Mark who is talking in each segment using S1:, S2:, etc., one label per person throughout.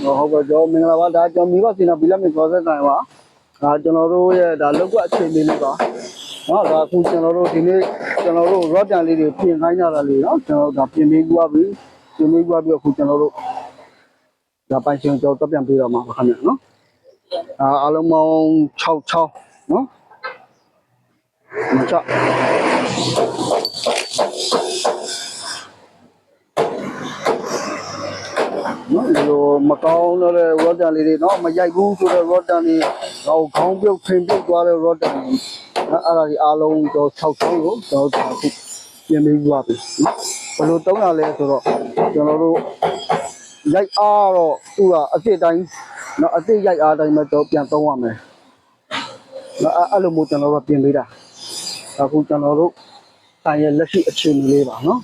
S1: ဟုတ်ကဲ့ကျွန်တော်မင်္ဂလာပါဒါကျွန်တော်မိဘစီနာဘီလာမီခေါ်ဆက်တိုင်းပါဒါကျွန်တော်တို့ရဲ့ဒါလောက်ကွက်အခြေအနေလေးပါနော်ဒါအခုကျွန်တော်တို့ဒီနေ့ကျွန်တော်တို့ rock တန်လေးတွေပြင်ခိုင်းကြတာလေးနော်ကျွန်တော်ဒါပြင်ပြီးသွားပြီပြင်ပြီးသွားပြီးအခုကျွန်တော်တို့ဒါပိုင်ရှင်ကျွန်တော်တက်ပြန်ပေးတော့မှာပါခင်ဗျနော်အားလုံးပေါင်း6နော်မချနော်ဒီလိုမကောင်းတော့တဲ့ rock တန်လေးတွေနော်မရိုက်ဘူးဆိုတော့ rock တန်လေးတော့ခေါင်းပြုတ်ဖင်ပြုတ်သွားတဲ့ rock တန်လေးအဲ့ဒါဒီအားလုံးတော့6ချောင်းကိုကျွန်တော်အခုပြင်ပြီးသွားပြီဘယ်လိုတုံးရလဲဆိုတော့ကျွန်တော်တို့ရိုက်အားတော့သူကအစ်စ်တိုင်းနော်အစ်စ်ရိုက်အားတိုင်းမှာတော့ပြန်သုံးရမယ်နော်အဲ့လိုမျိုးကျွန်တော်တို့ပြင်ပေးတာအခုကျွန်တော်တို့ဆိုင်ရဲ့လက်ရှိအခြေအနေလေးပါနော်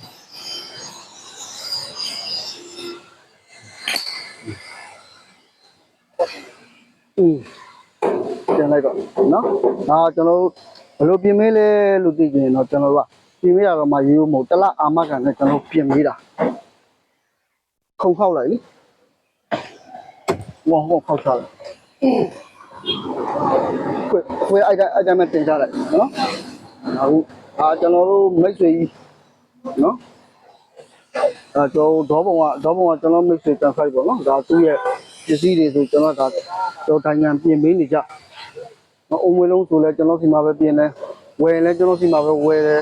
S1: ပြန်လိုက်တော့နော်ကျွန်တော်ဘယ်လိုပြင်မေးလဲလို့သိကြရင်တော့ကျွန်တော်တို့ကပြင်မေးရတော့မှရိုးရိုးမဟုတ်တလအာမခံနဲ့ကျွန်တော်ပြင်မေးတာခုံခောက်လိုက်လေဝေါခောက်ချလိုက်ခွေအဲ့တိုင်းမှာတင်ချလိုက်နော်အခုကျွန်တော်တို့မိတ်ဆွေကြီးနော်ကျွန်တော်ဒေါဘုံကကျွန်တော်မိတ်ဆွေတန်ဖိုက်ပေါ့နော်ဒါသူ့ရဲ့ပစ္စည်းတွေဆိုကျွန်တော်ဒါတော့တိုင်းငံပြင်ပေးနေကြနော်အုံမွေးလုံးဆိုလဲကျွန်တော်စီမှာပဲပြင်တယ်ဝယ်လဲကျွန်တော်စီမှာပဲဝယ်တယ်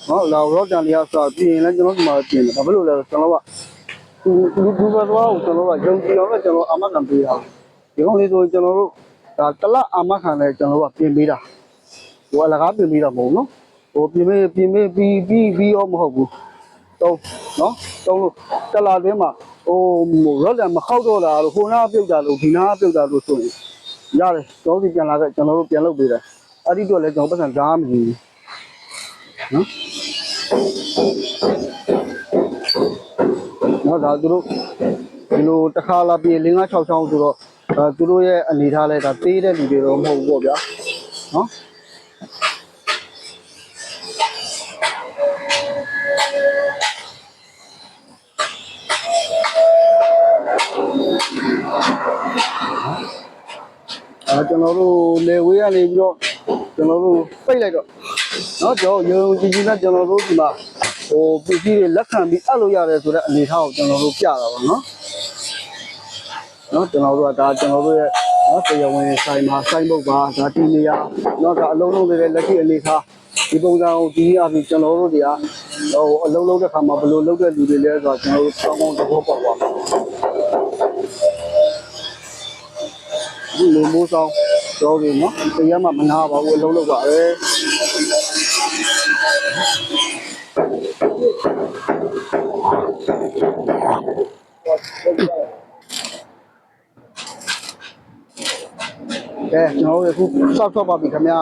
S1: နော်လာရော့တန်လျာဆိုပြင်လဲကျွန်တော်စီမှာပဲပြင်တယ်ဘာဖြစ်လို့လဲကျွန်တော်ကလူဘသွားကိုကျွန်တော်ကယုံကြည်အောင်လဲကျွန်တော်အာမခံပေးတာဒီကောင်လေးဆိုကျွန်တော်တို့ဒါတလအာမခံလဲကျွန်တော်ကပြင်ပေးတာဟိုအလကားပြင်ပေးတာမဟုတ်နော်ဟိုပြင်ပေးပြီးရောမဟုတ်ဘူးတုံးနော်တုံးလို့တလာတွင်းမှာဟိုရော့တန်မခောက်တော့တာလို့ဟိုနာပြုတ်တာလို့ဒီနာပြုတ်တာလို့ဆိုရင်ရတယ်ကျွန်တော်စီပြန်လာခဲ့ကျွန်တော်တို့ပြန်လုပ်ပေးတယ်အဲ့ဒီတော့လည်းကျွန်တော်ပတ်စံဓာတ်မရှိဘူးနော်ဒါသူတို့ဒီလိုတစ်ခါလာပြီး5-6ချောင်းဆိုတော့သူတို့ရဲ့အနေထားလဲဒါသေးတဲ့လူတွေတော့မဟုတ်ဘူးပေါ့ဗျာနော်ကျွန်တော်တို့လေဝေးကနေပြီးတော့ကျွန်တော်တို့ပိတ်လိုက်တော့နော်ကျွန်တော်ရုံကြည်နဲ့ကျွန်တော်တို့ဒီမှာဟိုပစ္စည်းတွေလက်ခံပြီးအပ်လို့ရတယ်ဆိုတဲ့အနေထားကိုကျွန်တော်တို့ပြတာပါနော်ကျွန်တော်တို့ကဒါကျွန်တော်တို့ရဲ့နော်တရားဝင်ဆိုင်မှာဆိုင်ဘုတ်ပါဒါဒီနေရာနော်ဒါအလုံးလုံးတွေလက်ရှိအနေထားဒီပုံစံကိုဒီအပြင်ကျွန်တော်တို့တွေကဟိုအလုံးလုံးတဲ့ခါမှာဘယ်လိုလုပ်တဲ့လူတွေလဲဆိုတော့ကျွန်တော်တို့တောင်းတောင်းသဘောပေါက်ပါဒီလိုမျိုးဆောင်တော့ဒီနော်တရားမှမနာပါဘူးအလုံးလုံးပါပဲကျွန်တော်တို့အခုစောက်ပါပြီခင်ဗျာ